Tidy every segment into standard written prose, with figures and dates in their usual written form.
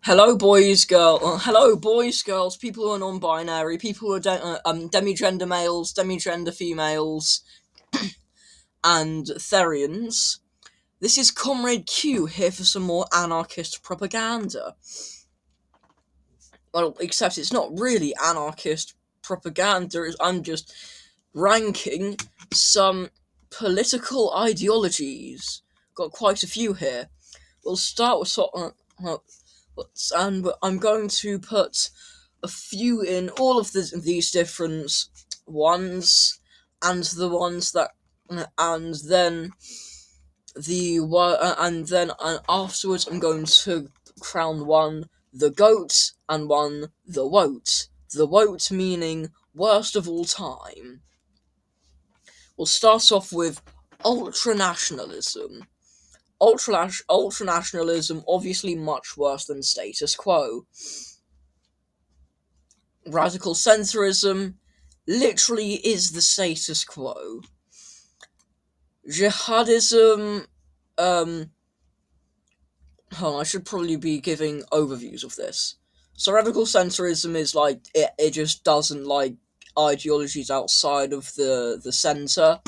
Hello, boys, girls, people who are non-binary, people who are demigender males, demigender females, and Therians. This is Comrade Q here for some more anarchist propaganda. Well, except it's not really anarchist propaganda. I'm just ranking some political ideologies. Got quite a few here. We'll start with and I'm going to put a few in all of these different ones, and the ones that, and then afterwards I'm going to crown one the goat and one the woat. The woat meaning worst of all time. We'll start off with ultranationalism. Ultranationalism, obviously much worse than status quo. Radical centrism literally is the status quo. Jihadism, hold on, I should probably be giving overviews of this. So radical centrism is like, it just doesn't like ideologies outside of the center.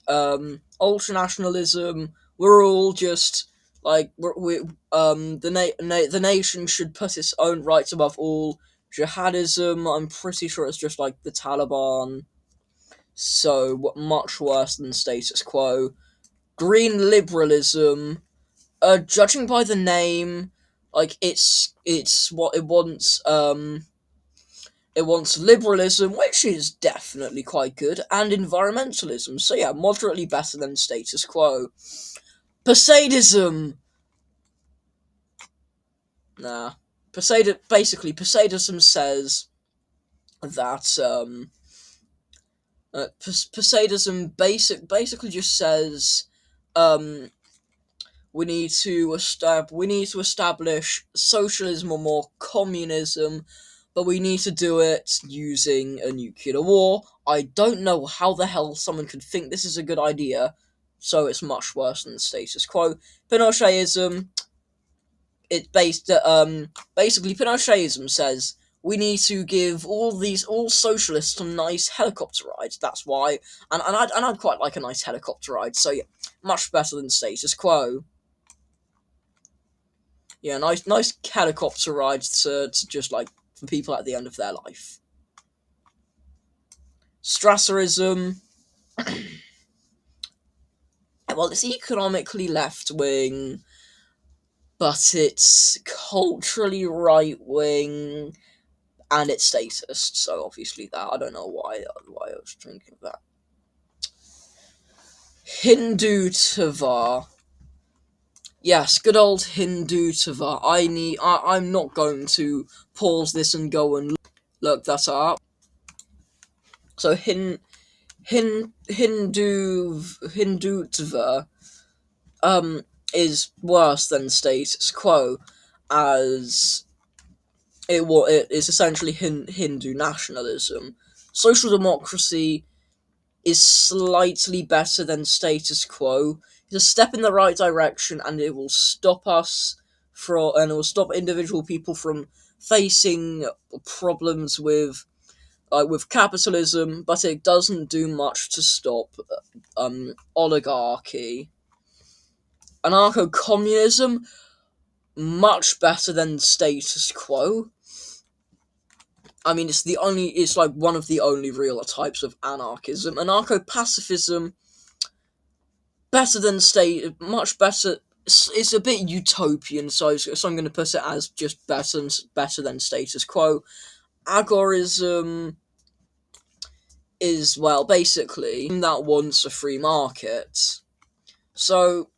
Ultranationalism, we're all just like the nation should put its own rights above all. Jihadism, I'm pretty sure it's just like the Taliban, so much worse than status quo. Green liberalism, judging by the name, like it's what it wants. It wants liberalism, which is definitely quite good, and environmentalism. So yeah, moderately better than status quo. Poseidism. Nah. Poseidism says that Poseidism basically just says um we need to establish socialism or more communism, but we need to do it using a nuclear war. I don't know how the hell someone could think this is a good idea, so it's much worse than the status quo. Pinochetism, basically Pinochetism says we need to give all socialists some nice helicopter rides. That's why, and I'd quite like a nice helicopter ride. So yeah, much better than status quo. Yeah, nice helicopter rides to just like for people at the end of their life. Strasserism, well, it's economically left wing, but it's culturally right wing, and it's statist. So obviously that I don't know why I was thinking of that. Hindu Tavar. Yes, good old Hindu Tavar. I'm not going to pause this and go and look that up. So Hindutva is worse than status quo, as it is essentially Hindu nationalism. Social democracy is slightly better than status quo. It's a step in the right direction, and it will stop it will stop individual people from facing problems with capitalism, but it doesn't do much to stop oligarchy. Anarcho-communism, much better than status quo. I mean, it's like one of the only real types of anarchism. Anarcho-pacifism, better than much better. It's a bit utopian, so I'm going to put it as just better than status quo. Agorism is, well, basically that wants a free market. So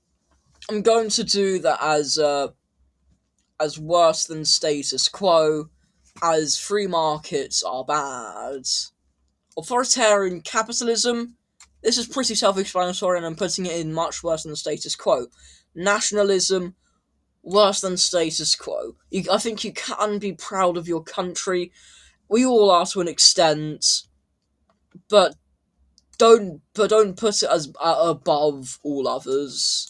I'm going to do that as worse than status quo, as free markets are bad. Authoritarian capitalism. This is pretty self-explanatory, and I'm putting it in much worse than status quo. Nationalism, worse than status quo. I think you can be proud of your country. We all are to an extent, but don't put it as above all others.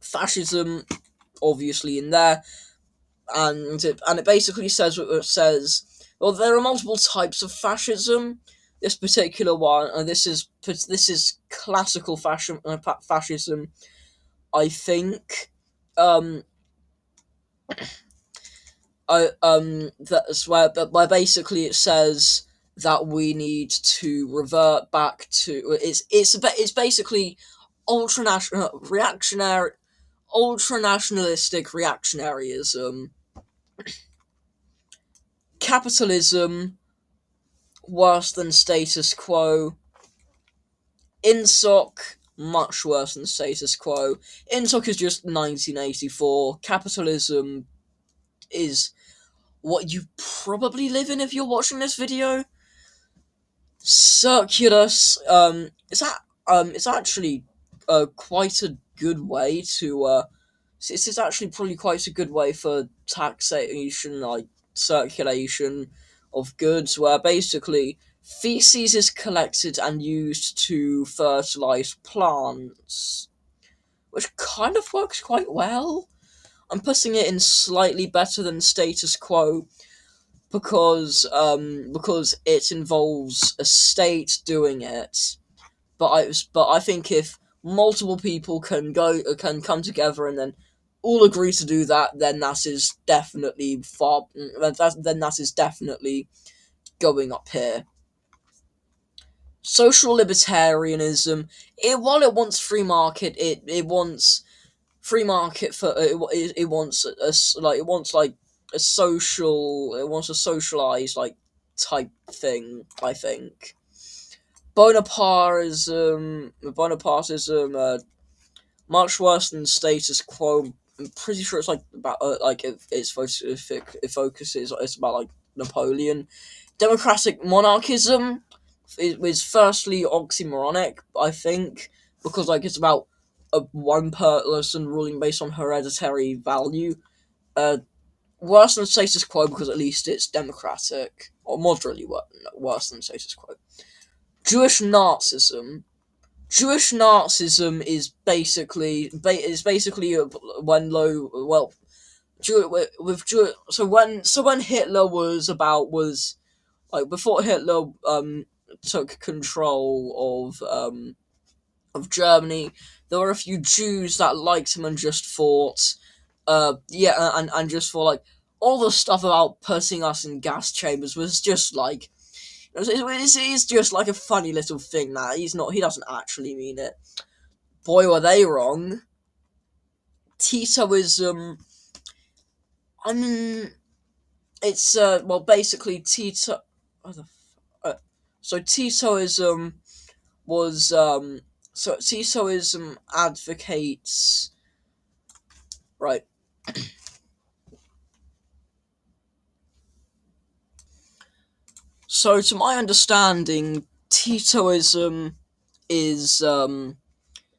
Fascism, obviously in there. and it basically says what it says. Well, there are multiple types of fascism. This particular one, this is classical fascism, I think. Um, that's where basically it says that we need to revert back to it's basically reactionary ultra nationalistic reactionaryism, capitalism worse than status quo, INSOC much worse than status quo. INSOC is just 1984. Capitalism is what you probably live in if you're watching this video. Circulus, it's actually quite a good way to this is actually probably quite a good way for taxation, like circulation of goods, where basically feces is collected and used to fertilize plants, which kind of works quite well. I'm putting it in slightly better than status quo because it involves a state doing it. But I think if multiple people can come together and then all agree to do that, then that is definitely then that is definitely going up here. Social libertarianism. While it wants free market, it wants free market for it wants it wants like a social it wants a socialized like type thing, I think. Bonapartism, much worse than status quo. I'm pretty sure it's like about it focuses it's about like Napoleon. Democratic monarchism is firstly oxymoronic, I think, because like it's about one person ruling based on hereditary value. Uh, Worse than status quo because at least it's democratic, or moderately worse than status quo. Jewish Nazism. Jewish Nazism is basically when low well with Jew so when Hitler was like before Hitler took control of Germany, there were a few Jews that liked him and just thought and just for like all the stuff about putting us in gas chambers was just like it's just like a funny little thing that he doesn't actually mean it. Boy, were they wrong. Titoism. I mean, it's basically Tito. Oh, so Titoism was so Titoism advocates right. So to my understanding, Titoism is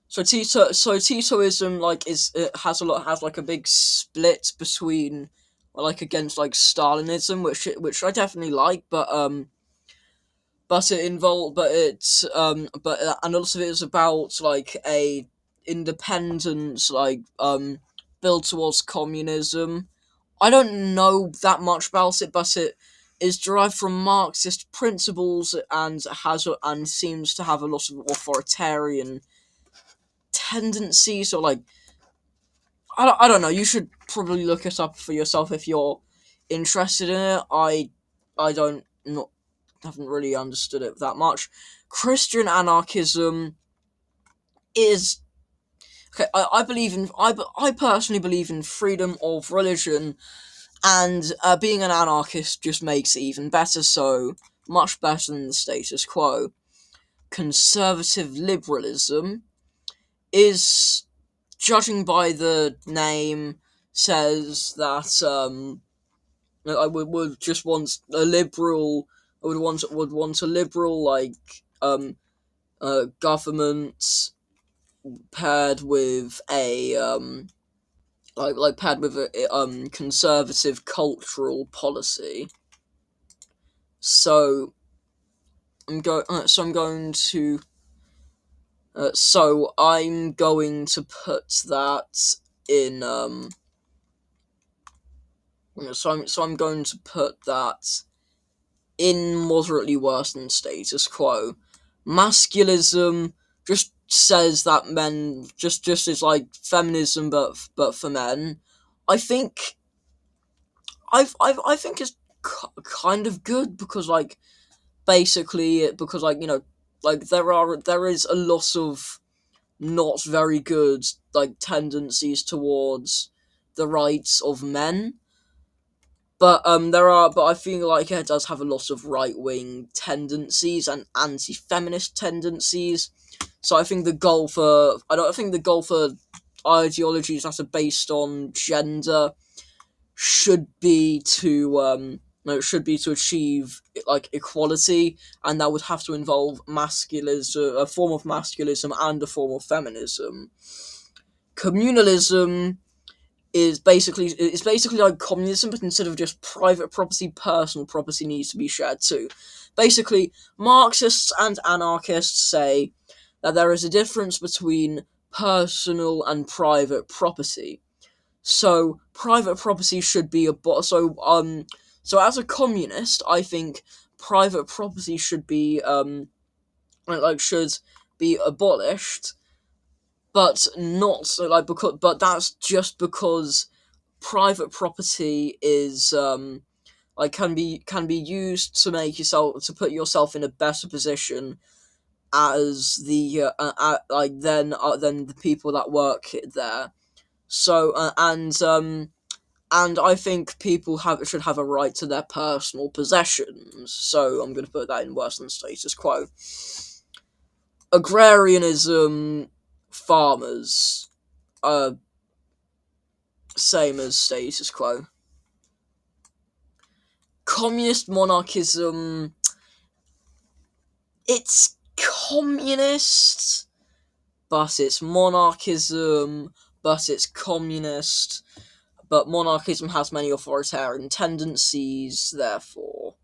Titoism like is it has like a big split between like against like Stalinism, which I definitely like, but it involved but it's and a lot of it is about like a independence built towards communism. I don't know that much about it, but it is derived from Marxist principles and seems to have a lot of authoritarian tendencies, or like I don't know. You should probably look it up for yourself if you're interested in it. I don't not haven't really understood it that much. Christian anarchism is okay. I personally believe in freedom of religion, and being an anarchist just makes it even better. So much better than the status quo. Conservative liberalism is, judging by the name, says that I would just want a liberal. I would want a liberal government paired with a paired with a conservative cultural policy. So I'm going to put that in So I'm going to put that in moderately worse than status quo. Masculism just says that men just is like feminism, but for men. I think I think it's kind of good because like basically because like like there is a lot of not very good like tendencies towards the rights of men. But I feel like it does have a lot of right wing tendencies and anti feminist tendencies. So I don't think the goal for ideologies that are based on gender should be to no, it should be to achieve like equality, and that would have to involve masculism, a form of masculism, and a form of feminism. Communalism is basically like communism, but instead of just private property, personal property needs to be shared too. Basically, Marxists and anarchists say that there is a difference between personal and private property. So private property should be so as a communist, I think private property should be should be abolished, but not so like because but that's just because private property is can be used to make yourself to put yourself in a better position as the than the people that work there. So and I think people should have a right to their personal possessions. So I'm going to put that in worse than status quo. Agrarianism, farmers, uh, same as status quo. Communist monarchism, it's communist, but it's monarchism, but it's communist. But monarchism has many authoritarian tendencies, therefore.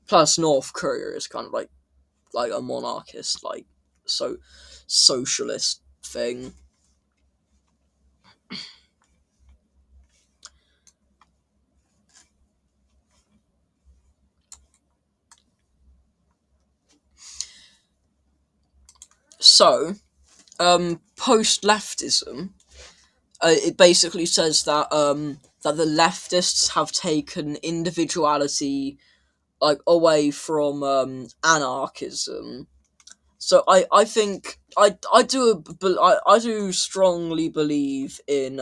Plus, North Korea is kind of like a monarchist, like so socialist thing. So, post leftism, it basically says that the leftists have taken individuality like away from anarchism. So I think I do strongly believe in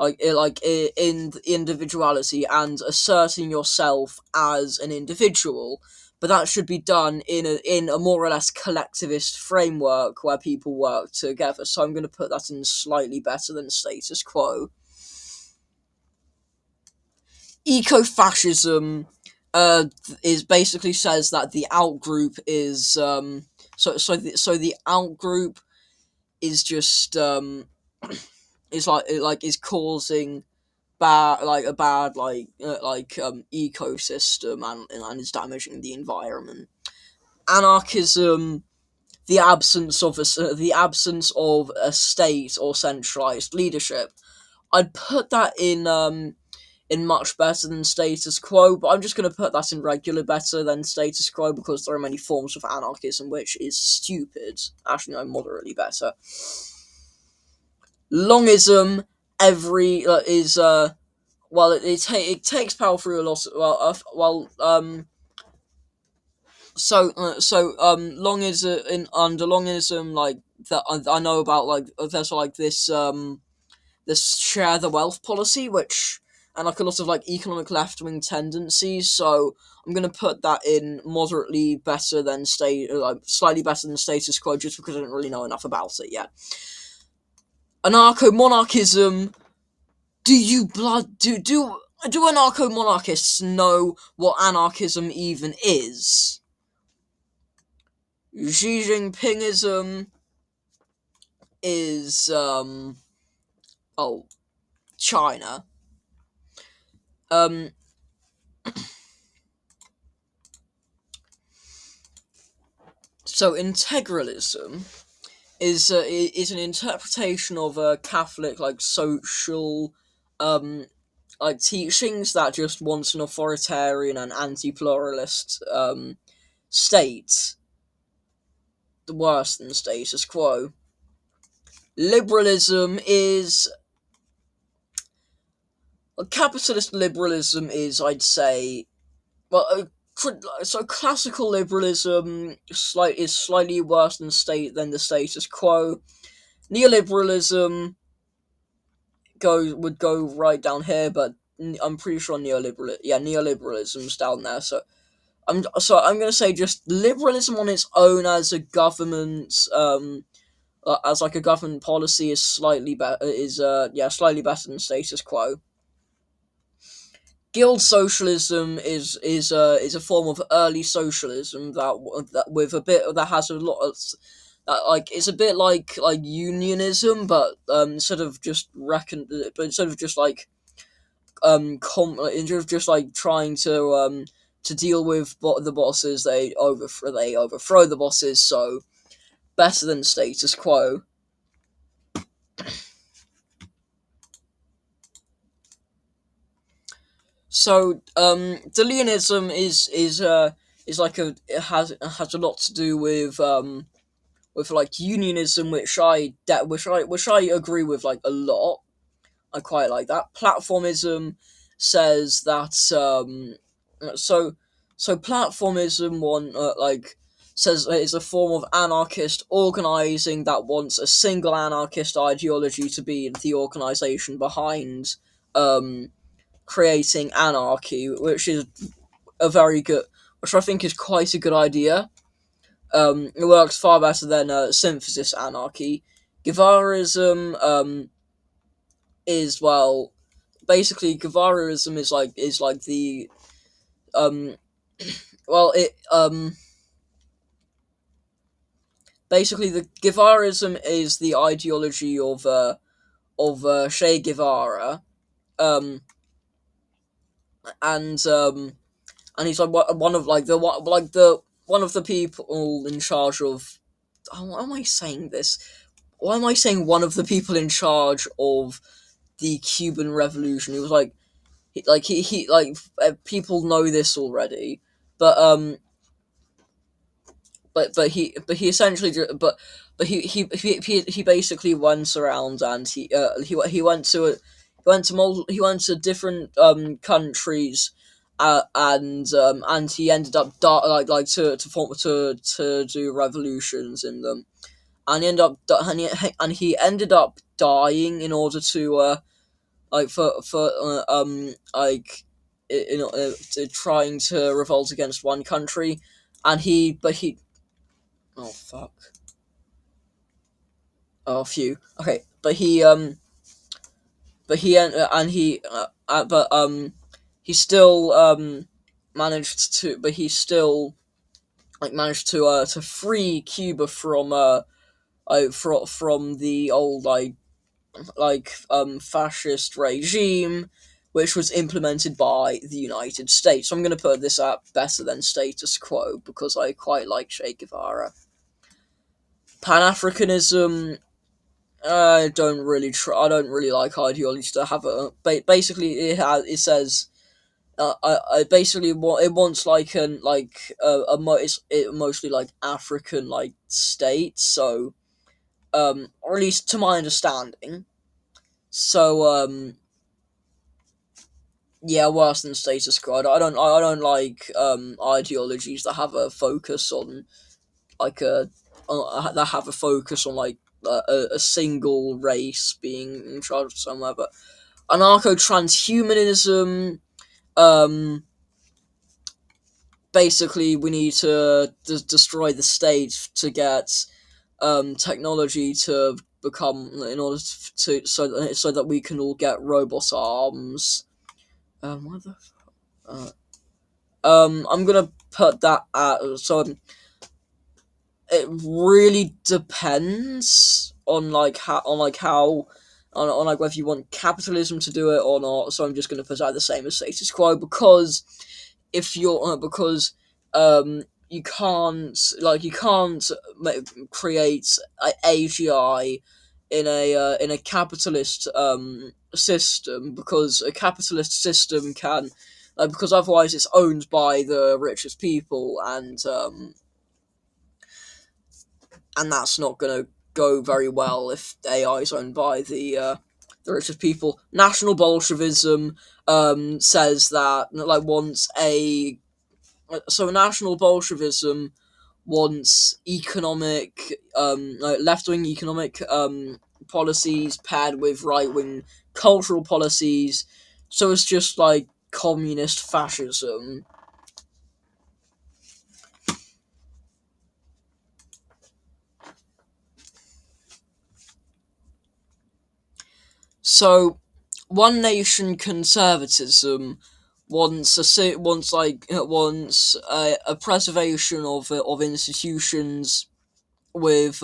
in individuality and asserting yourself as an individual, but that should be done in a more or less collectivist framework where people work together. So I'm going to put that in slightly better than status quo. Ecofascism is basically says that the outgroup is so the outgroup is just is causing a bad ecosystem, and is damaging the environment. Anarchism, the absence of a state or centralized leadership. I'd put that in much better than status quo, but I'm just going to put that in regular better than status quo because there are many forms of anarchism which is stupid. Actually, no, moderately better. Longism, every is well, it takes power through a lot. Long is in under Longism, like that I know about, like there's like this share the wealth policy, which and like a lot of like economic left wing tendencies. So I'm gonna put that in moderately better than slightly better than status quo, just because I don't really know enough about it yet. Anarcho monarchism. Do anarcho monarchists know what anarchism even is? Xi Jinpingism is China. Um so integralism is an interpretation of a Catholic like social like teachings that just wants an authoritarian and anti-pluralist state, the worse than status quo. Liberalism is capitalist liberalism is, I'd say, well, so classical liberalism is slightly worse than the status quo. Neoliberalism would go right down here, but I'm pretty sure neoliberalism's down there. So I'm gonna say just liberalism on its own as a government as like a government policy is slightly better slightly better than status quo. Guild socialism is a form of early socialism that with a bit that has a lot of like it's a bit like unionism, but instead of just but instead of just like instead of just like trying to deal with the bosses, they overthrow the bosses. So better than status quo. So Delianism is like it has a lot to do with like unionism, which I agree with like a lot. I quite like that. Platformism says that so platformism one says that it's a form of anarchist organizing that wants a single anarchist ideology to be the organization behind um creating anarchy, which is a very good, which I think is quite a good idea. It works far better than synthesis anarchy. Guevarism is well, basically Guevarism is like the um, well it basically the Guevarism is the ideology of Che Guevara, um, and he's like one of like the one of the people in charge of. Oh, why am I saying this? Why am I saying one of the people in charge of the Cuban Revolution? He was like, people know this already, but he essentially he basically went around and he went to different countries, and he ended up to form to do revolutions in them, and he ended up dying in order to for to trying to revolt against one country, and he oh fuck. Oh, phew. Okay, but he and he, but he still managed to, but he still managed to free Cuba from the old fascist regime, which was implemented by the United States. So I'm going to put this at better than status quo because I quite like Che Guevara. Pan Africanism, I don't really like ideologies to have a. Basically, it says. I basically want it wants like an like it's mostly like African like state, so or at least to my understanding. So yeah, worse than status quo. I don't like ideologies that have a focus on like that have a focus on like a single race being in charge of somewhere. But anarcho transhumanism, um, basically we need to destroy the state to get technology to become in order to so that we can all get robot arms. What the uh, I'm gonna put that at it really depends on how on like whether you want capitalism to do it or not. So I'm just gonna put out the same as status quo because if you're you can't create a AGI in a capitalist system, because a capitalist system can, because otherwise it's owned by the richest people, and that's not going to go very well if AI is owned by the richest people. National Bolshevism says that, wants a National Bolshevism wants economic, left wing economic policies paired with right wing cultural policies. So it's just like communist fascism. So, one nation conservatism wants a preservation of institutions with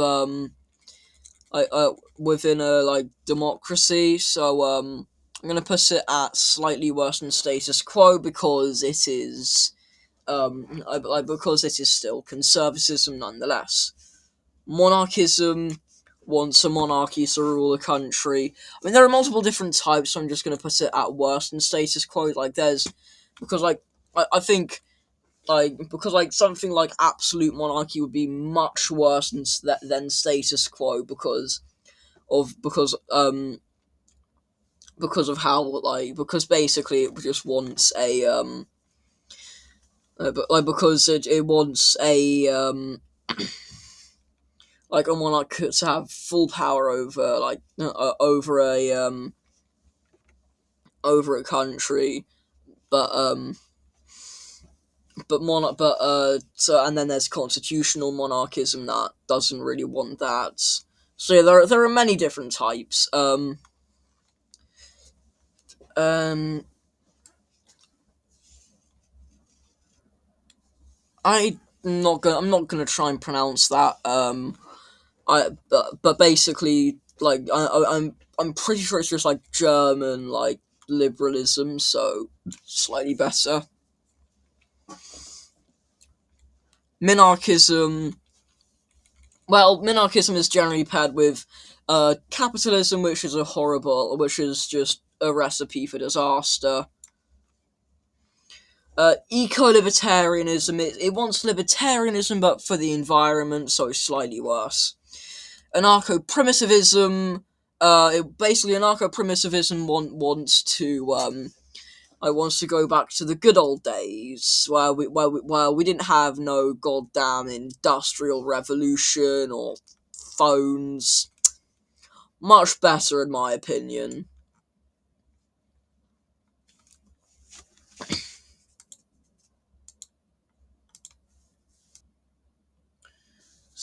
within a democracy. So I'm gonna put it at slightly worse than status quo, because it is because it is still conservatism nonetheless. Monarchism wants a monarchy to rule a country. I mean, there are multiple different types, so I'm just going to put it at worse than status quo. Because I think because something like absolute monarchy would be much worse than status quo, of because because of how because basically it just wants because it wants a monarch to have full power over a country, but so, and then there's constitutional monarchism that doesn't really want that. So yeah, there are many different types. Um I'm not gonna try and pronounce that. But basically, I'm pretty sure it's just German liberalism, so slightly better. Minarchism. Well, minarchism is generally paired with capitalism, which is just a recipe for disaster. Eco-libertarianism, it wants libertarianism, but for the environment, so it's slightly worse. Anarcho-primitivism, anarcho-primitivism wants to go back to the good old days where we didn't have no goddamn industrial revolution or phones. Much better, in my opinion.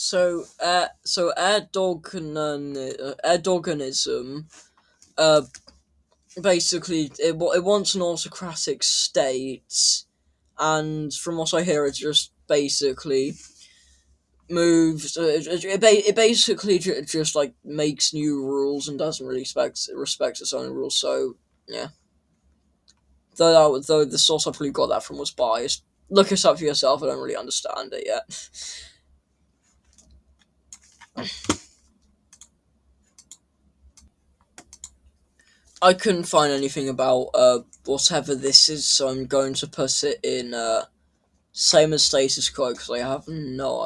So Erdoganism, uh, basically it wants an autocratic state, and from what I hear, it just basically moves. It basically just makes new rules and doesn't really respect its own rules. So yeah, though the source I probably got that from was biased. Look it up for yourself. I don't really understand it yet. I couldn't find anything about whatever this is, so I'm going to put it in same as status quo, because I have no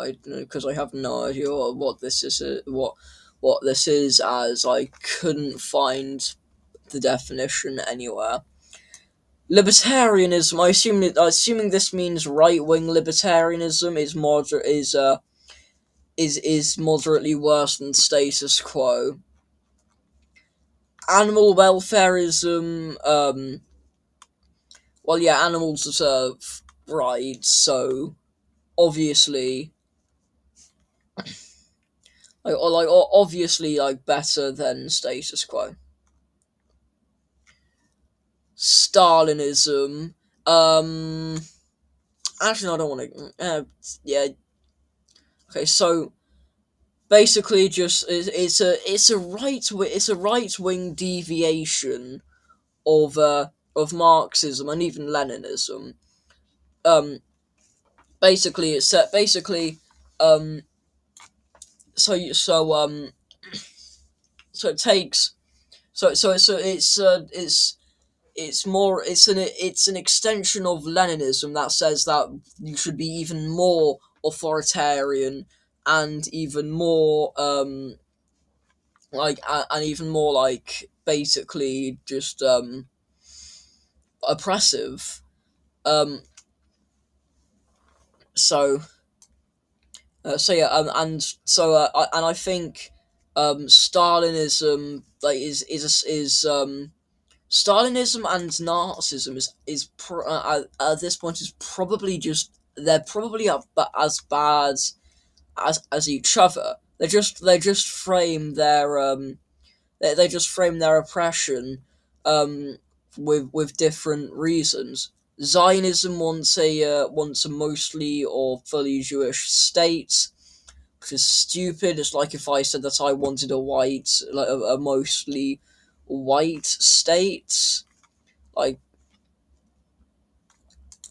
idea what this is, what this is, as I couldn't find the definition anywhere. Libertarianism. Assuming this means right wing libertarianism is moderately worse than status quo. Animal welfareism. Well, yeah, animals deserve rights, so obviously, obviously, better than status quo. Stalinism. Um, Actually, no, I don't want to. Yeah. Okay, so basically, just it's a right wing deviation of Marxism and even Leninism. Um, basically, it's basically um so so um so it takes It's more it's an extension of Leninism that says that you should be even more authoritarian and even more and even more like basically just oppressive. Um, so so yeah, and I think Stalinism like is Stalinism and Nazism at this point is probably just they're probably as bad as each other. They just frame their they just frame their oppression with different reasons. Zionism wants a mostly or fully Jewish state, which is stupid. It's like if I said that I wanted a mostly white state. Like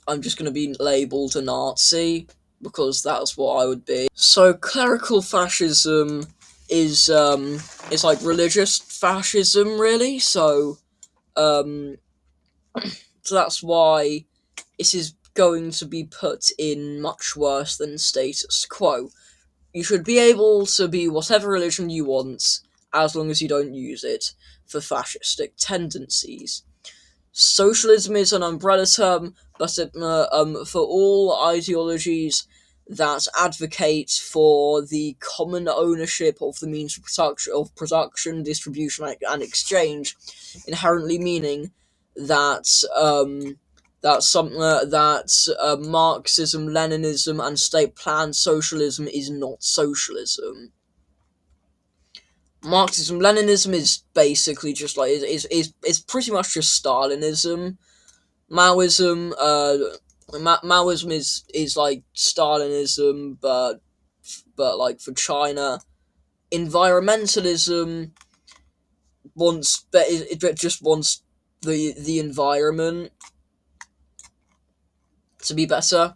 I'm just gonna be labeled a Nazi because that's what I would be. So clerical fascism is like religious fascism, really. Um, so that's why it is going to be put in much worse than status quo. You should be able to be whatever religion you want as long as you don't use it for fascistic tendencies. Socialism is an umbrella term, but for all ideologies that advocate for the common ownership of the means of production, distribution, and exchange, inherently meaning that Marxism, Leninism, and state planned socialism is not socialism. Marxism, Leninism is basically just like is pretty much just Stalinism. Maoism, Maoism is like Stalinism, but like for China. Environmentalism it just wants the environment to be better.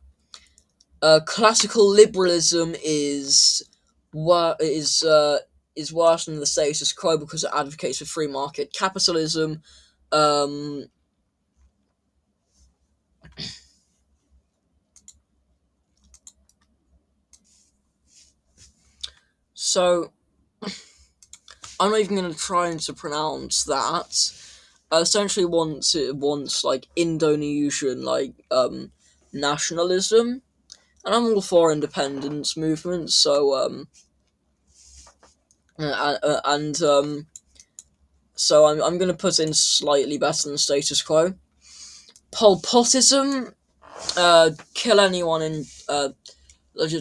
Classical liberalism is worse than the status quo because it advocates for free market capitalism. Um, so I'm not even going to try and to pronounce that. Essentially wants like Indonesian nationalism, and I'm all for independence movements. So I'm gonna put in slightly better than status quo. Pol Potism, kill anyone in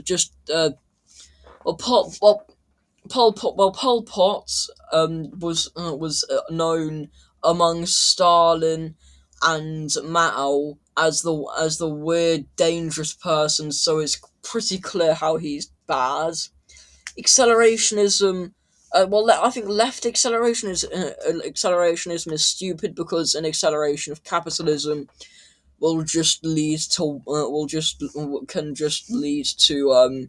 just well Pol Pot was known among Stalin and Mao as the weird dangerous person, so it's pretty clear how he's bad. Accelerationism. I think left accelerationism is stupid because an acceleration of capitalism will just lead to can just lead to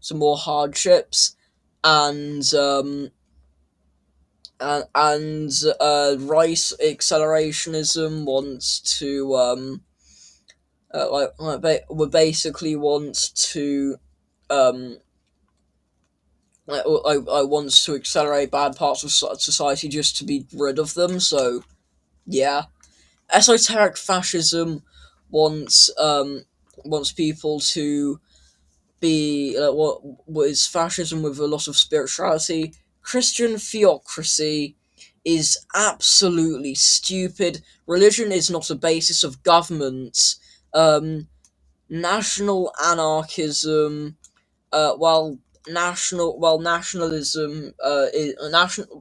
some more hardships, and rice accelerationism wants to basically wants to um I wants to accelerate bad parts of society just to be rid of them. So yeah, esoteric fascism wants wants people to be what is fascism with a lot of spirituality. Christian theocracy is absolutely stupid. Religion is not a basis of government. Um, National anarchism. Well, nationalism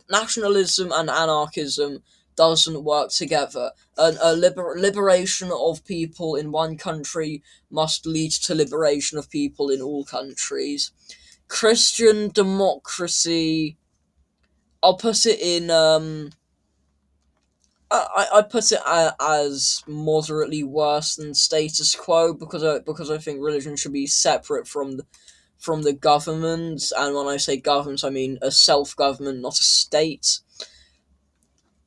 nationalism and anarchism doesn't work together. Liberation of people in one country must lead to liberation of people in all countries. Christian democracy, I'll put it in I put it as moderately worse than status quo because I think religion should be separate from the government, and when I say government, I mean a self government, not a state.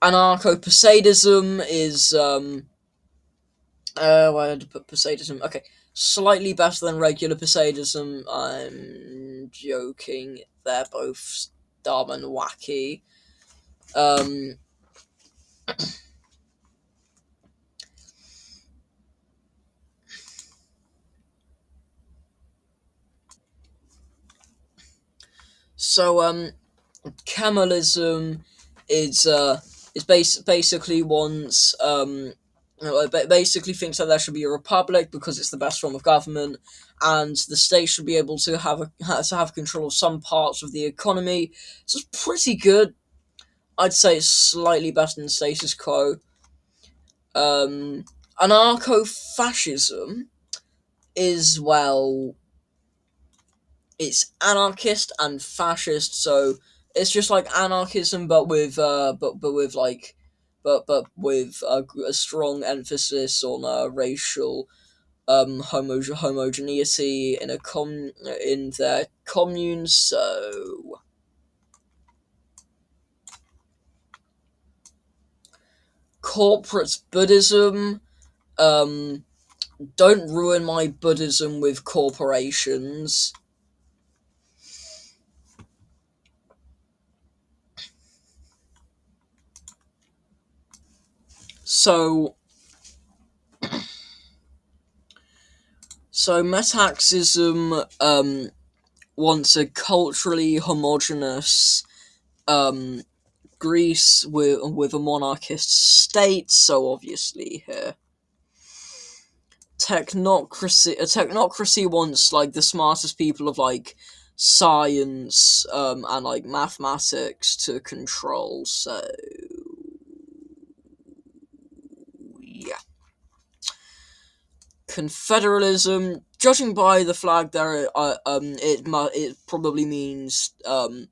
Anarcho-Posadism is why did I put Posadism? Okay, slightly better than regular Posadism. I'm joking. They're both dumb and wacky. Um, so Kemalism is basically wants basically thinks that there should be a republic because it's the best form of government, and the state should be able to have control of some parts of the economy. So it's pretty good. I'd say it's slightly better than status quo. Um, Anarcho-fascism is, well, it's anarchist and fascist, so it's just like anarchism, but with a strong emphasis on racial homogeneity in their communes. So corporate Buddhism. Um, don't ruin my Buddhism with corporations. So Metaxism wants a culturally homogenous um, Greece with a monarchist state. So obviously here, technocracy wants like the smartest people of like science and like mathematics to control. So yeah, confederalism. Judging by the flag there, it probably means like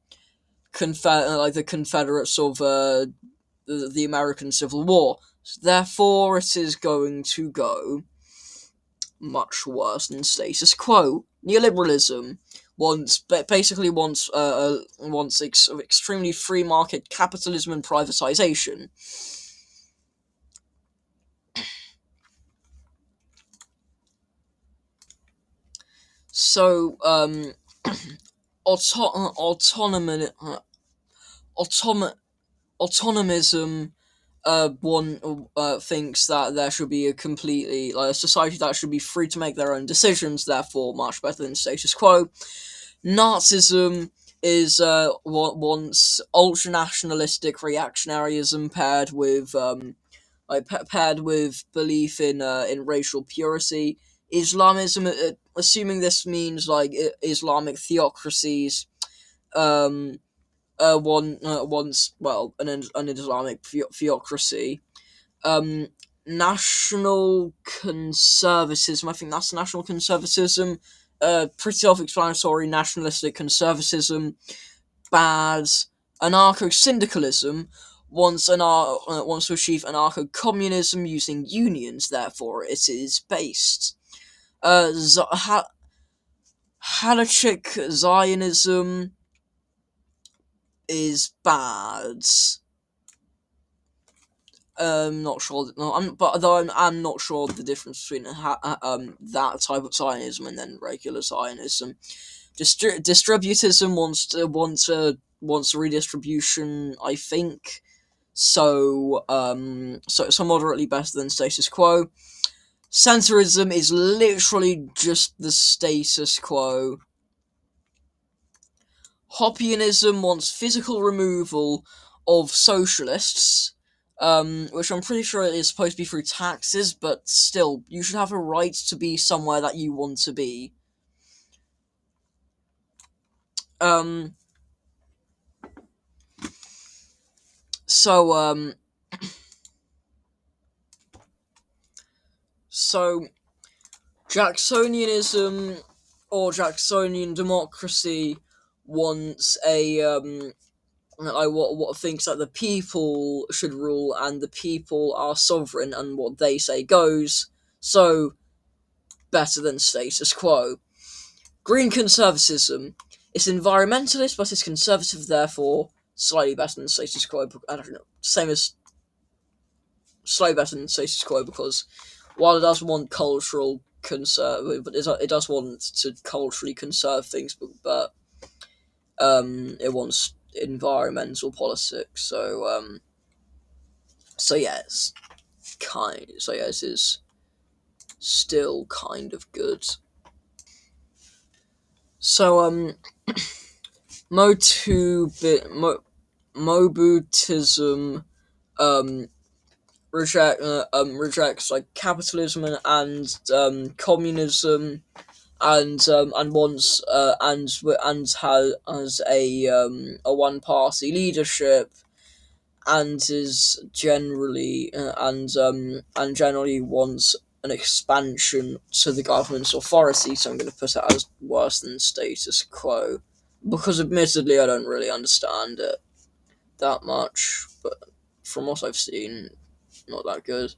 the Confederates of the American Civil War. Therefore, it is going to go much worse than status quo. Neoliberalism basically wants extremely free market capitalism and privatization. So autonomy autonomism one thinks that there should be a completely like a society that should be free to make their own decisions, therefore much better than status quo. Nazism is wants ultra nationalistic reactionaryism paired with belief in racial purity. Islamism, assuming this means like Islamic theocracies, um, wants well an Islamic theocracy. Um, national conservatism. I think that's national conservatism. Pretty self-explanatory. Nationalistic conservatism, bad. Anarcho-syndicalism wants to achieve anarcho-communism using unions. Therefore, it is based. Halachic Zionism is bad. Not sure. No, I'm not sure the difference between that type of Zionism and then regular Zionism. Distributism wants a redistribution, I think. So moderately better than status quo. Centrism is literally just the status quo. Hoppianism wants physical removal of socialists, which I'm pretty sure is supposed to be through taxes, but still, you should have a right to be somewhere that you want to be. Um, so, um, so, Jacksonianism or Jacksonian democracy wants what thinks that the people should rule and the people are sovereign and what they say goes. So better than status quo. Green conservatism. It's environmentalist, but it's conservative, therefore slightly better than status quo. I don't know. Same as slightly better than status quo because while it does want cultural conserve, but it does want to culturally conserve things, but it wants environmental politics. So yeah, this is still kind of good. So Mobutism um rejects like capitalism and communism and wants and has a one party leadership and is generally and generally wants an expansion to the government's authority. So I'm going to put it as worse than status quo because admittedly I don't really understand it that much, but from what I've seen, not that good.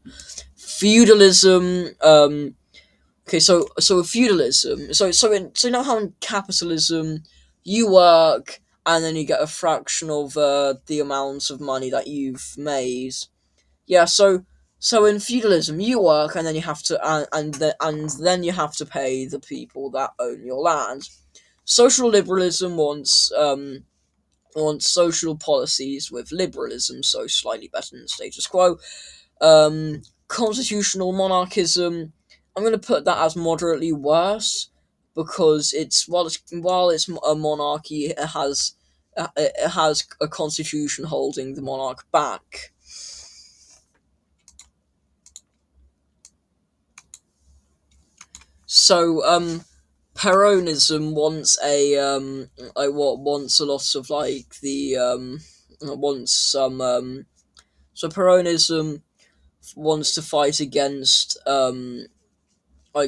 Feudalism. Okay, so feudalism. So you know how in capitalism you work and then you get a fraction of the amount of money that you've made. Yeah. So in feudalism you work and then you have to and then you have to pay the people that own your land. Social liberalism wants social policies with liberalism, so slightly better than the status quo. Constitutional monarchism, I'm going to put that as moderately worse because while it's a monarchy, it has a constitution holding the monarch back. So Peronism wants what wants a lot of like the wants some so Peronism wants to fight against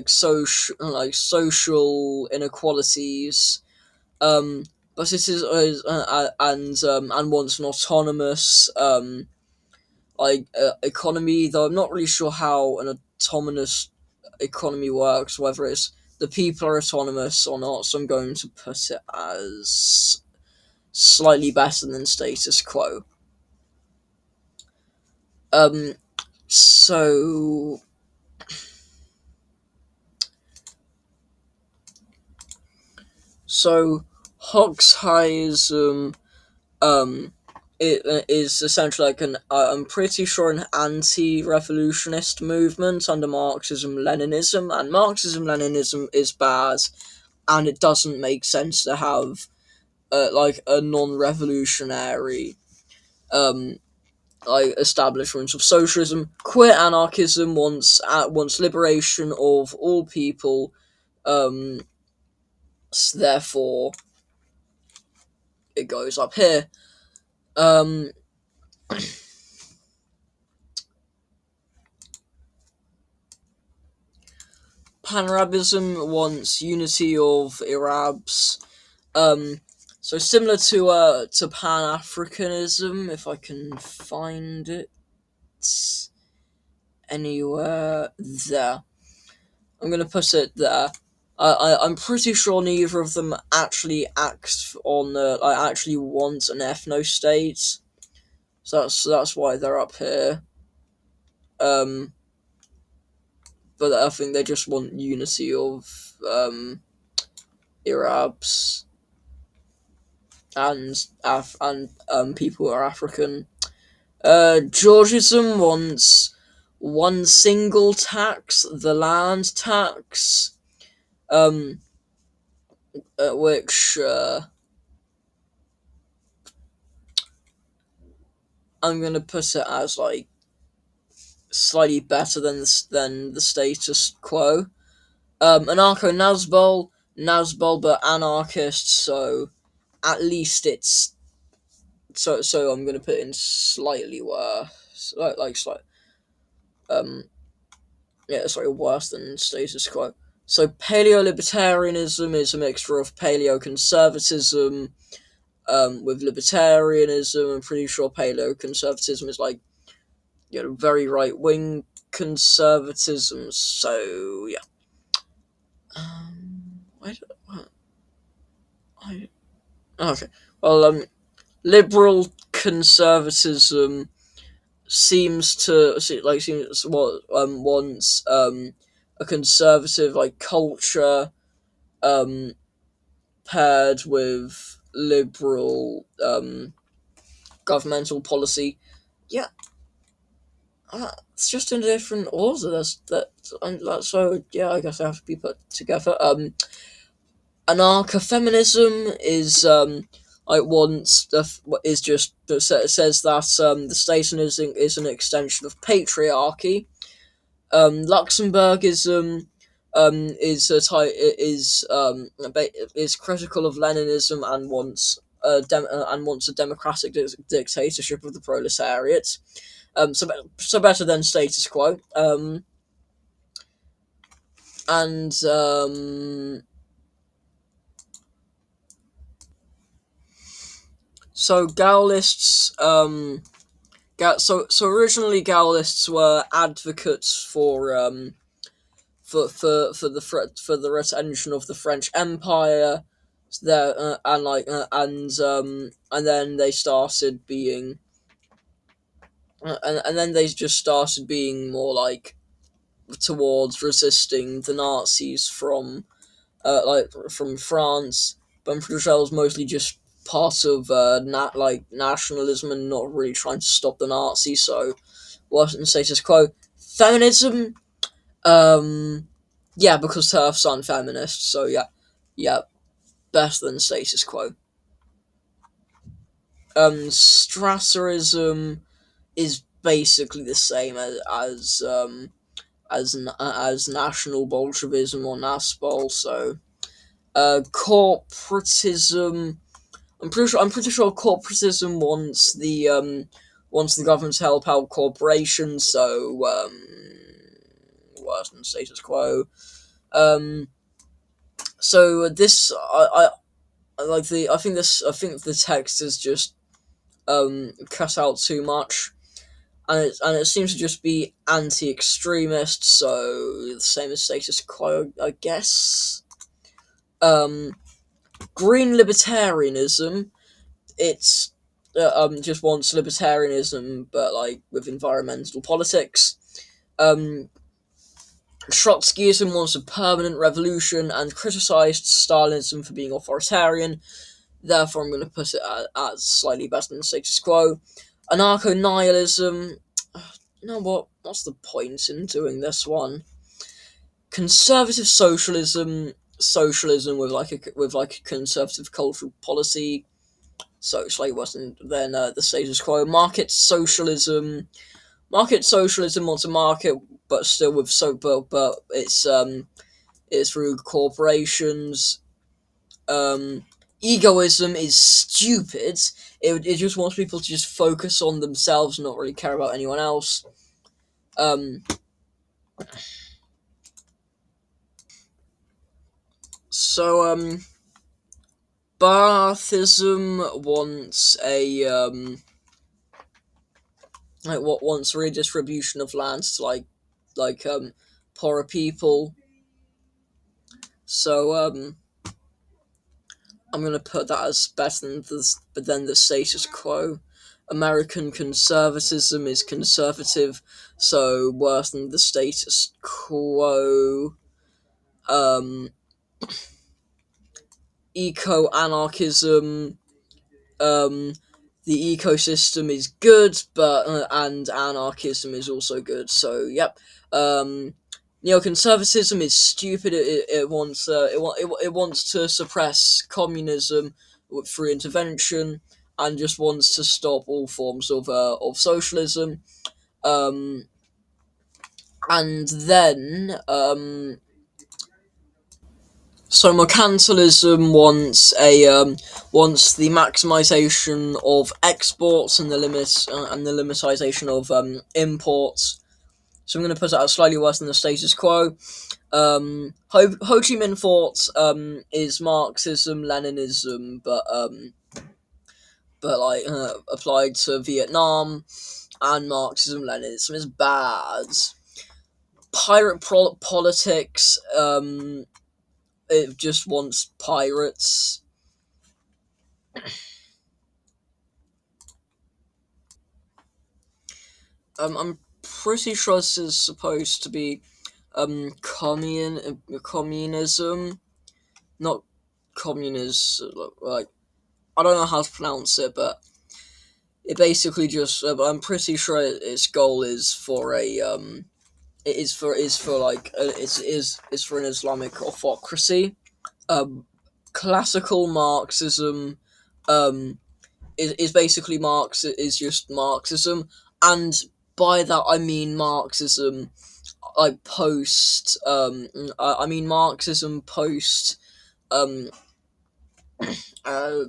social inequalities, um, but it and wants an autonomous economy. Though I'm not really sure how an autonomous economy works, whether it's the people are autonomous or not. So I'm going to put it as slightly better than status quo. Um, so so Hoxhaism it is essentially like I'm pretty sure an anti-revolutionist movement under Marxism-Leninism, and Marxism-Leninism is bad, and it doesn't make sense to have like a non-revolutionary um establishment of socialism. Queer anarchism wants liberation of all people. Um, Therefore, it goes up here. Um, Pan-Arabism wants unity of Arabs. Um, so similar to Pan Africanism, if I can find it anywhere there. I'm gonna put it there. I'm pretty sure neither of them actually act on I actually want an ethno state. So that's why they're up here. Um, but I think they just want unity of Arabs and people who are African. Georgism wants one single tax, the land tax, um, which I'm gonna put it as like slightly better than the status quo. Anarcho Nazbol, but anarchist, so at least it's so I'm gonna put in slightly worse, like slight um yeah, sorry, worse than status quo. So paleo-libertarianism is a mixture of paleo-conservatism with libertarianism. I'm pretty sure paleo-conservatism is like very right-wing conservatism. So yeah. I don't, I okay. Well, liberal conservatism seems what wants a conservative like culture um paired with liberal governmental policy. Yeah, it's just in a different order. So yeah, I guess they have to be put together. Anarcho-feminism is like wants the is just says that the state is an extension of patriarchy. Luxemburgism is a type is critical of Leninism and wants a democratic dictatorship of the proletariat. So better than status quo. And so Gaullists so originally Gaullists were advocates for the retention of the French Empire. There and then they started being and then they just started being more like towards resisting the Nazis from France. But I'm pretty sure it was mostly just part of nationalism and not really trying to stop the Nazis. So wasn't status quo. Feminism, um, yeah, because TERFs aren't feminists. So yeah, yeah, better than status quo. Strasserism is basically the same as National Bolshevism or Nasbol. So corporatism. I'm pretty sure corporatism wants the government to help out corporations. So worse than status quo. Um, so this I like the I think the text is just cut out too much, and it seems to just be anti-extremist. So the same as status quo, I guess. Um, Green libertarianism. It's just wants libertarianism, but like with environmental politics. Um, Trotskyism wants a permanent revolution and criticized Stalinism for being authoritarian. Therefore, I'm going to put it as slightly better than status quo. Anarcho nihilism. You know what? What's the point in doing this one? Conservative socialism. Socialism with like a conservative cultural policy. So it's slightly worse than the status quo. Market socialism wants a market, but still with but it's through corporations. Um, Egoism is stupid. It just wants people to just focus on themselves, and not really care about anyone else. Um, so Baathism wants a like what wants redistribution of lands to poorer people. So I'm gonna put that as better than the status quo. American conservatism is conservative, so worse than the status quo. Um, Eco anarchism. Um, the ecosystem is good, but and anarchism is also good. So yep. Neoconservatism is stupid. It wants it wants to suppress communism through intervention, and just wants to stop all forms of socialism. Um, and then So mercantilism wants the maximization of exports and the limitization of imports. So I'm going to put it out slightly worse than the status quo. Ho Chi Minh thought is Marxism, Leninism, but like applied to Vietnam, and Marxism, Leninism is bad. Politics. It just wants pirates. I'm pretty sure this is supposed to be communism, not communism. Like I don't know how to pronounce it, but it basically just. But I'm pretty sure its goal is for a It is for like is for an Islamic autocracy. Um, Classical Marxism, um, is basically is just Marxism, and by that I mean Marxism like post. I mean Marxism post. Um, uh,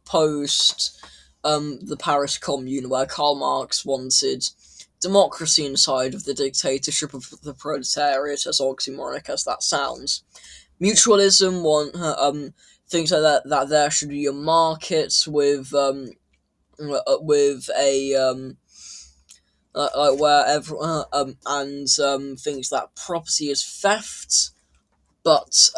post the Paris Commune, where Karl Marx wanted democracy inside of the dictatorship of the proletariat, as oxymoronic as that sounds. Mutualism thinks that there should be a market with a where and thinks that property is theft, but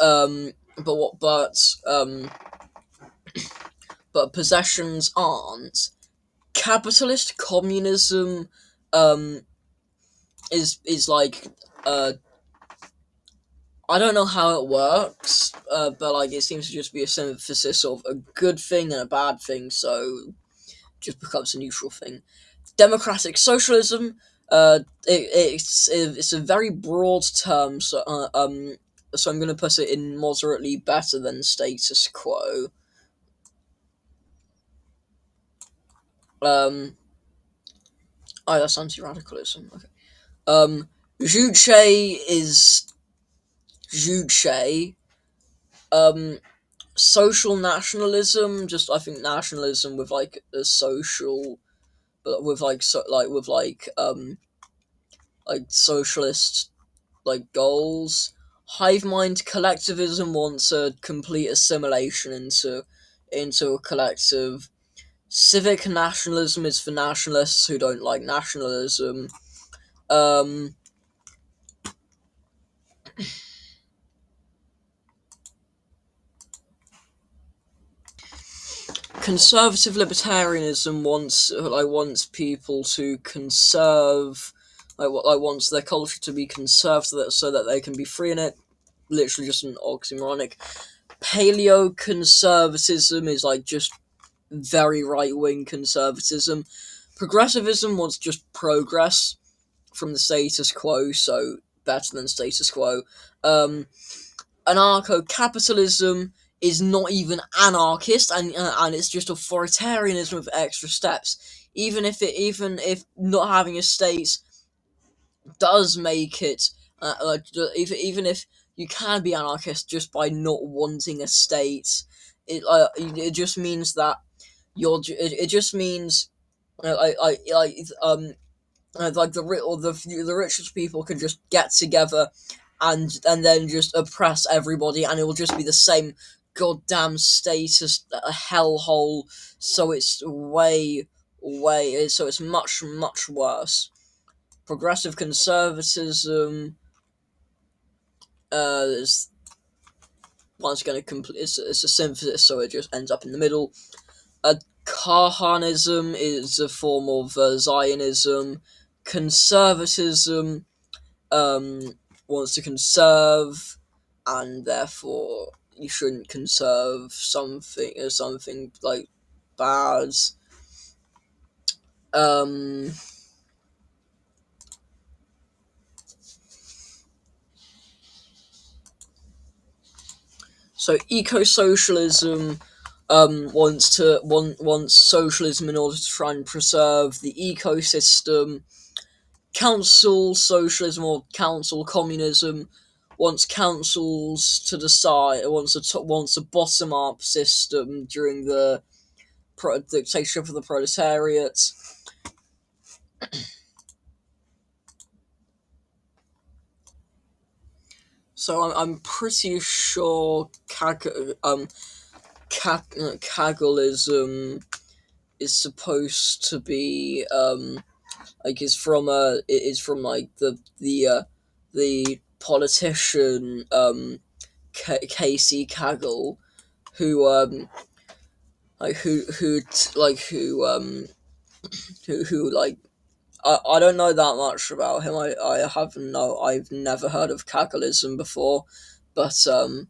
but possessions aren't. Capitalist communism um is like uh I don't know how it works, but like it seems to just be a synthesis of a good thing and a bad thing, so just becomes a neutral thing. Democratic socialism, it's a very broad term, so I'm going to put it in moderately better than status quo. Um, oh, that's anti-radicalism. Okay. Juche is Juche. Um, Social nationalism, just I think nationalism with like a social, but with like socialist like goals. Hive mind collectivism wants a complete assimilation into a collective. Civic nationalism is for nationalists who don't like nationalism. Um, Conservative libertarianism wants people to conserve, wants their culture to be conserved so that they can be free in it. Literally just an oxymoronic. Paleo conservatism is like just very right wing conservatism. Progressivism wants just progress from the status quo, so better than status quo. Um, Anarcho capitalism is not even anarchist, and it's just authoritarianism with extra steps. Even if not having a state does make it, even if you can be anarchist just by not wanting a state, it just means that it just means like the richest people can just get together and then just oppress everybody, and it will just be the same goddamn status hellhole. So it's so it's much worse. Progressive conservatism is once going to complete. It's a synthesis, so it just ends up in the middle. Kahanism is a form of Zionism. Conservatism um, wants to conserve, and therefore you shouldn't conserve something like bad. Um, so eco-socialism wants socialism in order to try and preserve the ecosystem. Council socialism or council communism wants councils to decide. It wants a bottom up system during the dictatorship of the proletariat. So I'm pretty sure Kagalism is supposed to be like is from like the politician Casey Kaggle, who like who who like I don't know that much about him. I've never heard of Kagalism before, but I'm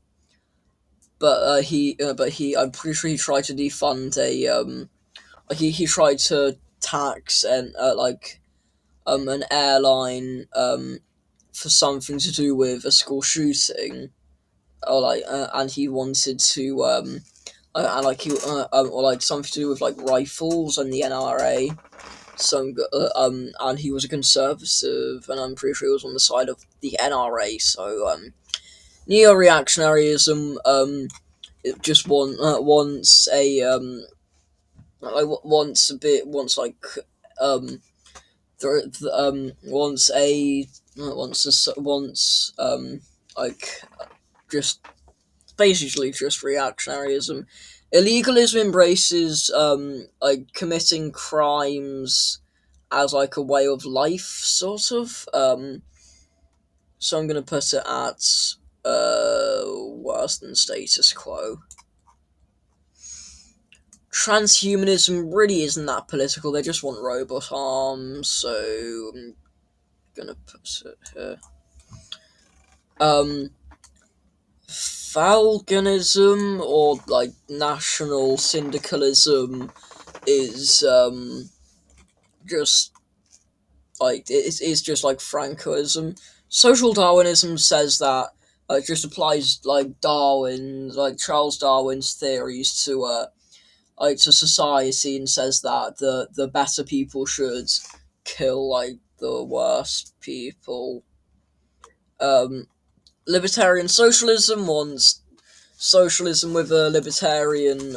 pretty sure he tried to defund a he tried to tax and an airline for something to do with a school shooting, or and he wanted to and like he or like something to do with like rifles and the NRA. And he was a conservative, and I'm pretty sure he was on the side of the NRA. So neo-reactionaryism it just wants a wants a bit um wants a wants like just basically just reactionaryism. Illegalism embraces like committing crimes as like a way of life, sort of. So I'm gonna put it at worse than status quo. Transhumanism really isn't that political. They just want robot arms, so I'm gonna put it here. Falconism or like national syndicalism is just it's just like Francoism. Social Darwinism says that it just applies like Charles Darwin's theories to to society, and says that the better people should kill like the worst people. Um, Libertarian socialism wants socialism with a libertarian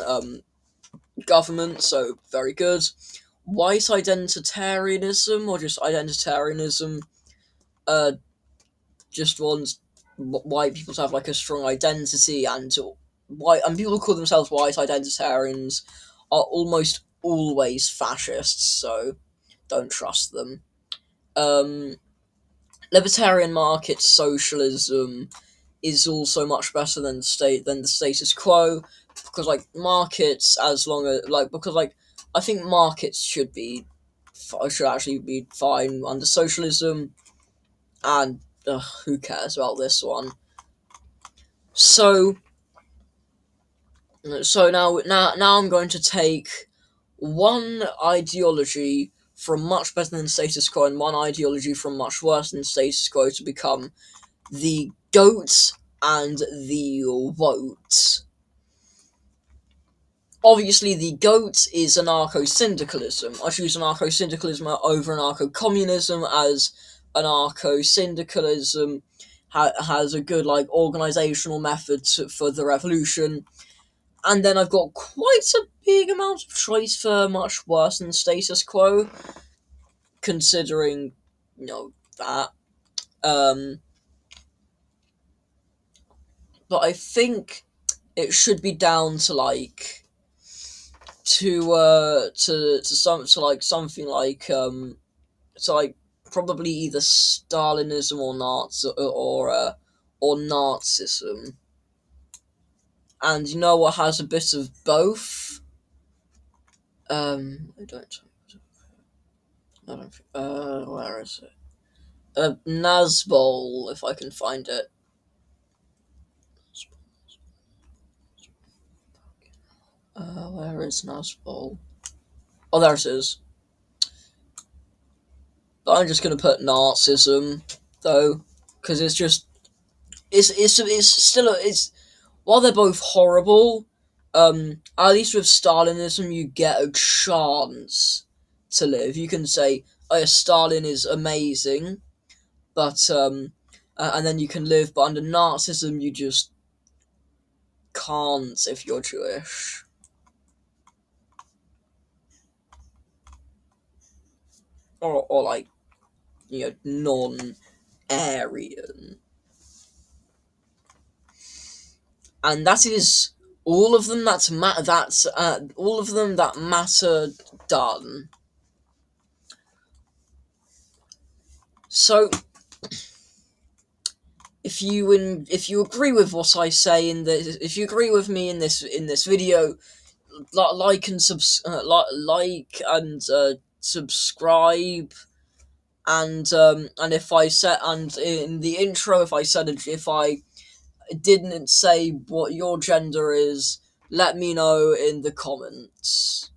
government, so very good. White identitarianism or just identitarianism uh, just wants white people to have like a strong identity, and people who call themselves white identitarians are almost always fascists, so don't trust them. Um, Libertarian market socialism is also much better than the status quo, because like markets, as long as because I think markets should actually be fine under socialism, and who cares about this one? So now I'm going to take one ideology from much better than status quo and one ideology from much worse than status quo to become the goat and the vote. Obviously, the GOAT is anarcho-syndicalism. I choose anarcho-syndicalism over anarcho-communism, as anarcho-syndicalism has a good organizational method for the revolution. And then I've got quite a big amount of choice for much worse than status quo, considering, that. Um, but I think it should be down to something to probably either Stalinism or or Nazism. And you know what has a bit of both? I don't. Where is it? Nazbol, if I can find it. Where is Nazbol? Oh, there it is. But I'm just gonna put Nazism though, because it's still it's while they're both horrible. At least with Stalinism, you get a chance to live. You can say, "Oh, yeah, Stalin is amazing," but and then you can live. But under Nazism, you just can't if you're Jewish, or like non-Aryan. And that is all of them all of them that matter done. So if you agree with what I say if you agree with me in this video, like and subscribe. And if I said, and in the intro, if I didn't say what your gender is, let me know in the comments.